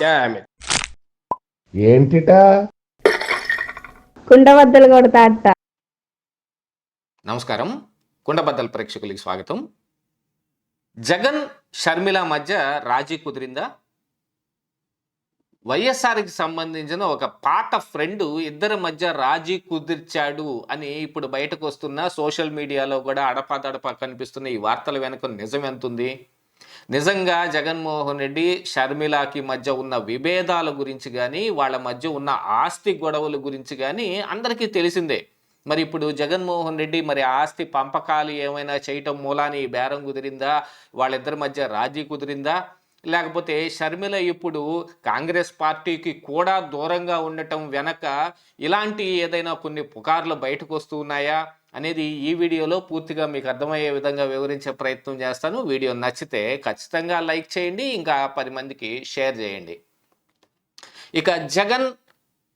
Damn it. ఏంటిటా? కుండబద్దలు కొడతా అట్ట. నమస్కారం, కుండబద్దల ప్రేక్షకులకి స్వాగతం. జగన్ షర్మిల మధ్య రాజీ కుదిరిందా? వైఎస్ఆర్కి సంబంధించిన ఒక పాత ఫ్రెండ్ ఇద్దరి మధ్య రాజీ కుదిర్చాడు అని ఇప్పుడు బయటకు వస్తున్న సోషల్ మీడియాలో కూడా అడపాదడపా కనిపిస్తున్న ఈ వార్తల వెనుక నిజం ఎంతుంది? నిజంగా జగన్మోహన్ రెడ్డి షర్మిలకి మధ్య ఉన్న విభేదాల గురించి కానీ వాళ్ళ మధ్య ఉన్న ఆస్తి గొడవల గురించి కానీ అందరికీ తెలిసిందే. మరి ఇప్పుడు జగన్మోహన్ రెడ్డి మరి ఆస్తి పంపకాలు ఏమైనా చేయటం మూలాని బేరం కుదిరిందా? వాళ్ళిద్దరి మధ్య రాజీ కుదిరిందా? లేకపోతే షర్మిల ఇప్పుడు కాంగ్రెస్ పార్టీకి కూడా దూరంగా ఉండటం వెనక ఇలాంటి ఏదైనా కొన్ని పుకార్లు బయటకు వస్తూ ఉన్నాయా అనేది ఈ వీడియోలో పూర్తిగా మీకు అర్థమయ్యే విధంగా వివరించే ప్రయత్నం చేస్తాను. వీడియో నచ్చితే ఖచ్చితంగా లైక్ చేయండి, ఇంకా 10 మందికి షేర్ చేయండి. ఇక జగన్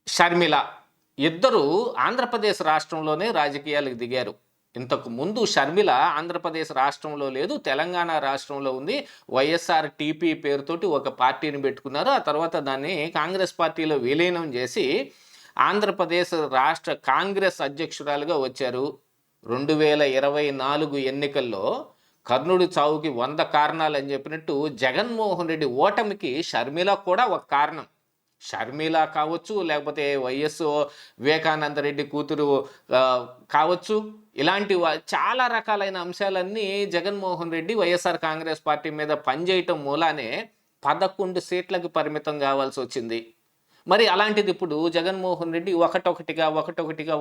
షర్మిల ఇద్దరు ఆంధ్రప్రదేశ్ రాష్ట్రంలోనే రాజకీయాలకు దిగారు. ఇంతకు ముందు షర్మిల ఆంధ్రప్రదేశ్ రాష్ట్రంలో లేదు, తెలంగాణ రాష్ట్రంలో ఉంది. వైఎస్ఆర్ టీపీ పేరుతోటి ఒక పార్టీని పెట్టుకున్నారు. ఆ తర్వాత దాన్ని కాంగ్రెస్ పార్టీలో విలీనం చేసి ఆంధ్రప్రదేశ్ రాష్ట్ర కాంగ్రెస్ అధ్యక్షురాలుగా వచ్చారు. 2024 ఎన్నికల్లో కర్ణుడి చావుకి 100 కారణాలు అని చెప్పినట్టు జగన్మోహన్ రెడ్డి ఓటమికి షర్మిల కూడా ఒక కారణం. షర్మిల కావచ్చు, లేకపోతే వైఎస్ వివేకానంద రెడ్డి కూతురు కావచ్చు, ఇలాంటి చాలా రకాలైన అంశాలన్నీ జగన్మోహన్ రెడ్డి వైఎస్ఆర్ కాంగ్రెస్ పార్టీ మీద పనిచేయటం మూలానే 11 సీట్లకు పరిమితం కావాల్సి వచ్చింది. మరి అలాంటిది ఇప్పుడు జగన్మోహన్ రెడ్డి ఒకటొకటిగా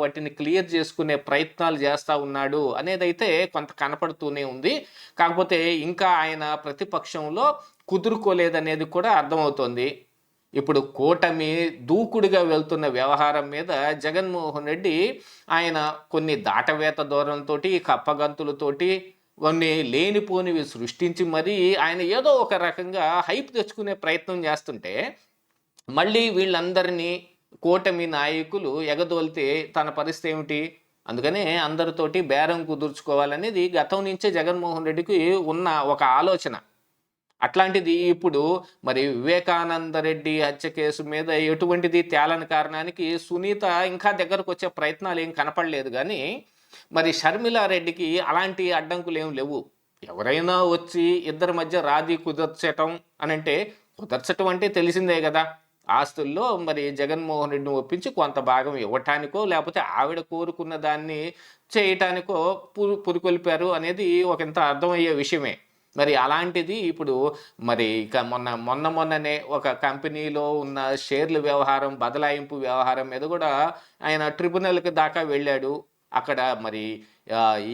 వాటిని క్లియర్ చేసుకునే ప్రయత్నాలు చేస్తూ ఉన్నాడు అనేదైతే కొంత కనపడుతూనే ఉంది. కాకపోతే ఇంకా ఆయన ప్రతిపక్షంలో కుదురుకోలేదనేది కూడా అర్థమవుతోంది. ఇప్పుడు కూటమి దూకుడుగా వెళ్తున్న వ్యవహారం మీద జగన్మోహన్ రెడ్డి ఆయన కొన్ని దాటవేత ధోరణితో, కప్పగంతులతోటి, కొన్ని లేనిపోనివి సృష్టించి మరీ ఆయన ఏదో ఒక రకంగా హైప్ తెచ్చుకునే ప్రయత్నం చేస్తుంటే మళ్ళీ వీళ్ళందరినీ కూటమి నాయకులు ఎగదోలితే తన పరిస్థితి ఏమిటి? అందుకనే అందరితోటి బేరం కుదుర్చుకోవాలనేది గతం నుంచే జగన్మోహన్ రెడ్డికి ఉన్న ఒక ఆలోచన. అట్లాంటిది ఇప్పుడు మరి వివేకానంద రెడ్డి హత్య కేసు మీద ఎటువంటిది తేలని కారణానికి సునీత ఇంకా దగ్గరకు వచ్చే ప్రయత్నాలు ఏం కనపడలేదు. కానీ మరి షర్మిల రెడ్డికి అలాంటి అడ్డంకులు ఏం లేవు. ఎవరైనా వచ్చి ఇద్దరి మధ్య రాజీ కుదర్చటం అనంటే, కుదర్చటం అంటే తెలిసిందే కదా, ఆస్తుల్లో మరి జగన్మోహన్ రెడ్డిని ఒప్పించి కొంత భాగం ఇవ్వటానికో లేకపోతే ఆవిడ కోరుకున్న దాన్ని చేయటానికో పురికొల్పారు అనేది ఒకంత అర్థమయ్యే విషయమే. మరి అలాంటిది ఇప్పుడు మరి ఇక మొన్ననే ఒక కంపెనీలో ఉన్న షేర్ల వ్యవహారం, బదలాయింపు వ్యవహారం మీద కూడా ఆయన ట్రిబ్యునల్కి దాకా వెళ్ళాడు. అక్కడ మరి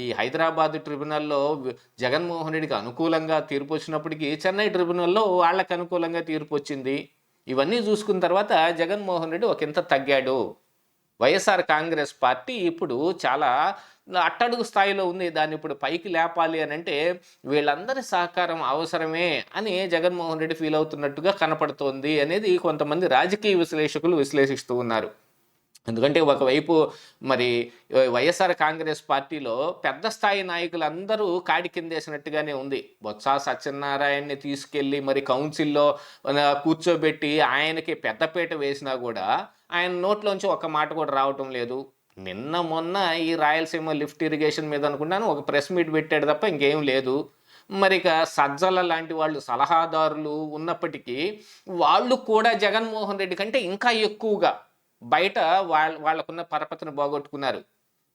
ఈ హైదరాబాద్ ట్రిబ్యునల్లో జగన్మోహన్ రెడ్డికి అనుకూలంగా తీర్పు వచ్చినప్పటికీ చెన్నై ట్రిబ్యునల్లో వాళ్ళకి అనుకూలంగా తీర్పు వచ్చింది. ఇవన్నీ చూసుకున్న తర్వాత జగన్మోహన్ రెడ్డి ఒకంత తగ్గాడు. వైఎస్ఆర్ కాంగ్రెస్ పార్టీ ఇప్పుడు చాలా అట్టడుగు స్థాయిలో ఉంది. దాన్ని ఇప్పుడు పైకి లేపాలి అని అంటే వీళ్ళందరి సహకారం అవసరమే అని జగన్మోహన్ రెడ్డి ఫీల్ అవుతున్నట్టుగా కనపడుతోంది అనేది కొంతమంది రాజకీయ విశ్లేషకులు విశ్లేషిస్తూ ఉన్నారు. ఎందుకంటే ఒకవైపు మరి వైఎస్ఆర్ కాంగ్రెస్ పార్టీలో పెద్ద స్థాయి నాయకులందరూ కాడి కిందేసినట్టుగానే ఉంది. బొత్స సత్యనారాయణని తీసుకెళ్ళి మరి కౌన్సిల్లో కూర్చోబెట్టి ఆయనకి పెద్దపీట వేసినా కూడా ఆయన నోట్లోంచి ఒక మాట కూడా రావటం లేదు. నిన్న మొన్న ఈ రాయలసీమ లిఫ్ట్ ఇరిగేషన్ మీద అనుకున్నాను ఒక ప్రెస్ మీట్ పెట్టాడు తప్ప ఇంకేం లేదు. మరి ఇక సజ్జల లాంటి వాళ్ళు సలహాదారులు ఉన్నప్పటికీ వాళ్ళు కూడా జగన్మోహన్ రెడ్డి కంటే ఇంకా ఎక్కువగా బయట వాళ్ళకున్న పరపతిని పోగొట్టుకున్నారు.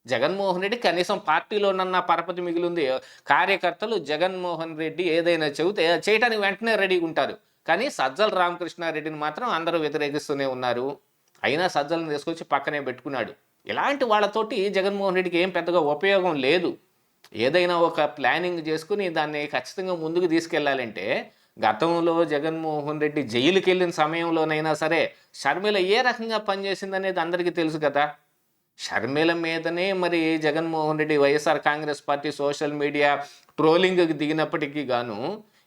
జగన్మోహన్ రెడ్డి కనీసం పార్టీలోనన్న పరపతి మిగిలింది. కార్యకర్తలు జగన్మోహన్ రెడ్డి ఏదైనా చెబితే చేయడానికి వెంటనే రెడీగా ఉంటారు. కానీ సజ్జల రామకృష్ణారెడ్డిని మాత్రం అందరూ వ్యతిరేకిస్తూనే ఉన్నారు. అయినా సజ్జలను తీసుకొచ్చి పక్కనే పెట్టుకున్నాడు. ఇలాంటి వాళ్ళతోటి జగన్మోహన్ రెడ్డికి ఏం పెద్దగా ఉపయోగం లేదు. ఏదైనా ఒక ప్లానింగ్ చేసుకుని దాన్ని ఖచ్చితంగా ముందుకు తీసుకెళ్లాలంటే గతంలో జగన్మోహన్ రెడ్డి జైలుకి వెళ్ళిన సమయంలోనైనా సరే షర్మిల ఏ రకంగా పనిచేసిందనేది అందరికీ తెలుసు కదా. షర్మిల మీదనే మరి Jaganmohan Reddy YSR Congress party social media ట్రోలింగ్కి దిగినప్పటికీ గాను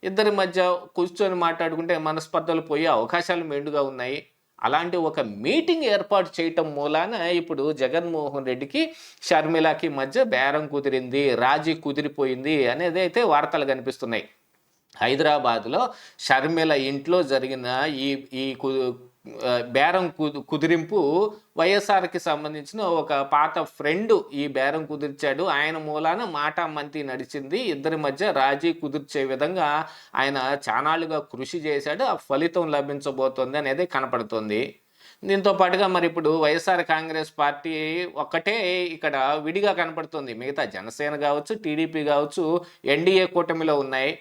ఇద్దరి మధ్య కూర్చొని మాట్లాడుకుంటే మనస్పర్ధలు పోయే అవకాశాలు మెండుగా ఉన్నాయి. అలాంటి ఒక మీటింగ్ ఏర్పాటు చేయటం మూలాన ఇప్పుడు జగన్మోహన్ రెడ్డికి షర్మిలకి మధ్య బేరం కుదిరింది, రాజీ కుదిరిపోయింది అనేది అయితే వార్తలు కనిపిస్తున్నాయి. హైదరాబాద్లో షర్మిల ఇంట్లో జరిగిన ఈ ఈ బేరం కుదిరింపు వైఎస్ఆర్కి సంబంధించిన ఒక పాత ఫ్రెండ్ ఈ బేరం కుదిర్చాడు. ఆయన మూలాన మాట మంతి నడిచింది. ఇద్దరి మధ్య రాజీ కుదిర్చే విధంగా ఆయన చానాళ్ళుగా కృషి చేశాడు. ఆ ఫలితం లభించబోతోంది అనేది కనపడుతుంది. దీంతో పాటుగా మరి ఇప్పుడు వైఎస్ఆర్ కాంగ్రెస్ పార్టీ ఒక్కటే ఇక్కడ విడిగా కనపడుతుంది. మిగతా జనసేన కావచ్చు, టీడీపీ కావచ్చు, ఎన్డీఏ కూటమిలో ఉన్నాయి.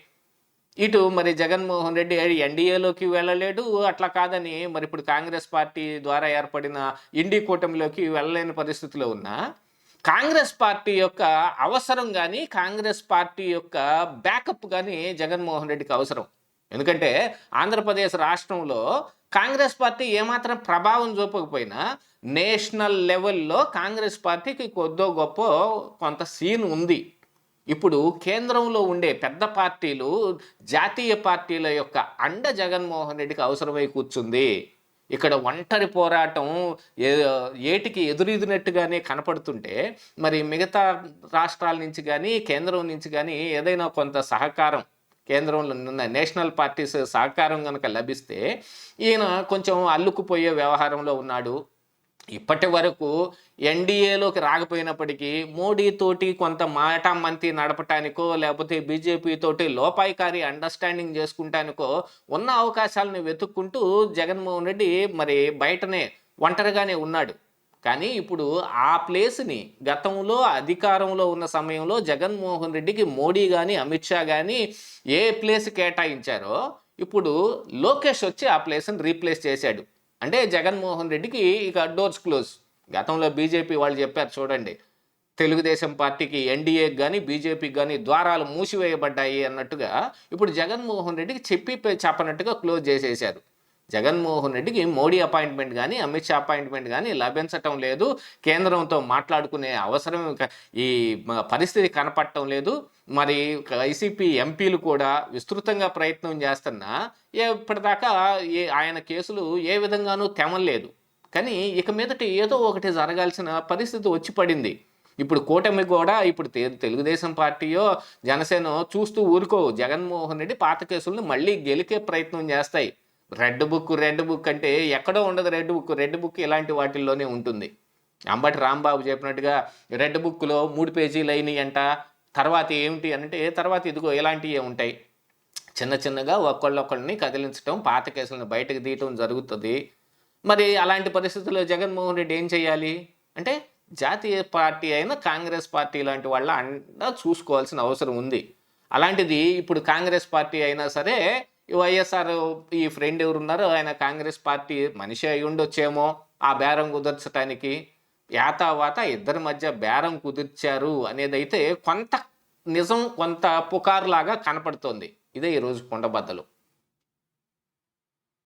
ఇటు మరి జగన్మోహన్ రెడ్డి ఎన్డీఏలోకి వెళ్ళలేడు. అట్లా కాదని మరి ఇప్పుడు కాంగ్రెస్ పార్టీ ద్వారా ఏర్పడిన ఇండి కూటమిలోకి వెళ్ళలేని పరిస్థితిలో ఉన్న కాంగ్రెస్ పార్టీ యొక్క అవసరం కానీ, కాంగ్రెస్ పార్టీ యొక్క బ్యాకప్ కానీ జగన్మోహన్ రెడ్డికి అవసరం. ఎందుకంటే ఆంధ్రప్రదేశ్ రాష్ట్రంలో కాంగ్రెస్ పార్టీ ఏమాత్రం ప్రభావం చూపకపోయినా నేషనల్ లెవెల్లో కాంగ్రెస్ పార్టీకి కొద్దో గొప్ప కొంత సీన్ ఉంది. ఇప్పుడు కేంద్రంలో ఉండే పెద్ద పార్టీలు, జాతీయ పార్టీల యొక్క అండ జగన్మోహన్ రెడ్డికి అవసరమై కూర్చుంది. ఇక్కడ ఒంటరి పోరాటం ఏటికి ఎదురీదినట్టుగానే కనపడుతుంటే మరి మిగతా రాష్ట్రాల నుంచి కానీ, కేంద్రం నుంచి కానీ ఏదైనా కొంత సహకారం, కేంద్రంలో ఉన్న నేషనల్ పార్టీస్ సహకారం కనుక లభిస్తే ఈయన కొంచెం అల్లుకుపోయే వ్యవహారంలో ఉన్నాడు. ఇప్పటి వరకు ఎన్డీఏలోకి రాకపోయినప్పటికీ మోడీతోటి కొంత మాట మంతి నడపటానికో, లేకపోతే బీజేపీతోటి లోపాయికారి అండర్స్టాండింగ్ చేసుకుంటానికో ఉన్న అవకాశాలను వెతుక్కుంటూ జగన్మోహన్ రెడ్డి మరి బయటనే ఒంటరిగానే ఉన్నాడు. కానీ ఇప్పుడు ఆ ప్లేస్ని గతంలో అధికారంలో ఉన్న సమయంలో జగన్మోహన్ రెడ్డికి మోడీ కానీ, అమిత్ షా కానీ ఏ ప్లేస్ కేటాయించారో ఇప్పుడు లోకేష్ వచ్చి ఆ ప్లేస్ని రీప్లేస్ చేశాడు. అంటే జగన్మోహన్ రెడ్డికి ఇక డోర్స్ క్లోజ్. గతంలో బీజేపీ వాళ్ళు చెప్పారు చూడండి, తెలుగుదేశం పార్టీకి, ఎన్డీఏకి కానీ, బీజేపీకి కానీ ద్వారాలు మూసివేయబడ్డాయి అన్నట్టుగా ఇప్పుడు జగన్మోహన్ రెడ్డికి చెప్పనట్టుగా క్లోజ్ చేసేశారు. జగన్మోహన్ రెడ్డికి మోడీ అపాయింట్మెంట్ కానీ, అమిత్ షా అపాయింట్మెంట్ కానీ లభించటం లేదు. కేంద్రంతో మాట్లాడుకునే అవసరం ఈ పరిస్థితి కనపడటం లేదు. మరి వైసీపీ ఎంపీలు కూడా విస్తృతంగా ప్రయత్నం చేస్తున్నా ఇప్పటిదాకా ఆయన కేసులు ఏ విధంగానూ తెమలేదు. కానీ ఇక మీదట ఏదో ఒకటి జరగాల్సిన పరిస్థితి వచ్చి పడింది. ఇప్పుడు కూటమి కూడా ఇప్పుడు తెలుగుదేశం పార్టీయో జనసేన చూస్తూ ఊరుకోవు. జగన్మోహన్ రెడ్డి పాత కేసులను మళ్ళీ గెలికే ప్రయత్నం చేస్తాయి. రెడ్ బుక్ అంటే ఎక్కడో ఉండదు. రెడ్ బుక్ ఇలాంటి వాటిల్లోనే ఉంటుంది. అంబటి రాంబాబు చెప్పినట్టుగా రెడ్ బుక్లో 3 పేజీలు అయినాయి అంట. తర్వాత ఏమిటి అంటే తర్వాత ఇదిగో ఇలాంటివి ఉంటాయి. చిన్నగా ఒకళ్ళొక్కళ్ళని కదిలించడం, పాత కేసులను బయటకు తీయటం జరుగుతుంది. మరి అలాంటి పరిస్థితుల్లో జగన్మోహన్ రెడ్డి ఏం చేయాలి అంటే జాతీయ పార్టీ అయిన కాంగ్రెస్ పార్టీ లాంటి వాళ్ళ అండ చూసుకోవాల్సిన అవసరం ఉంది. అలాంటిది ఇప్పుడు కాంగ్రెస్ పార్టీ అయినా సరే వైఎస్ఆర్ ఈ ఫ్రెండ్ ఎవరున్నారో ఆయన కాంగ్రెస్ పార్టీ మనిషి అయి ఉండొచ్చేమో ఆ బేరం కుదర్చడానికి. యాతావాత ఇద్దరి మధ్య బేరం కుదిర్చారు అనేదైతే కొంత నిజం, కొంత పుకారులాగా కనపడుతోంది. ఇదే ఈరోజు కుండబద్దలు.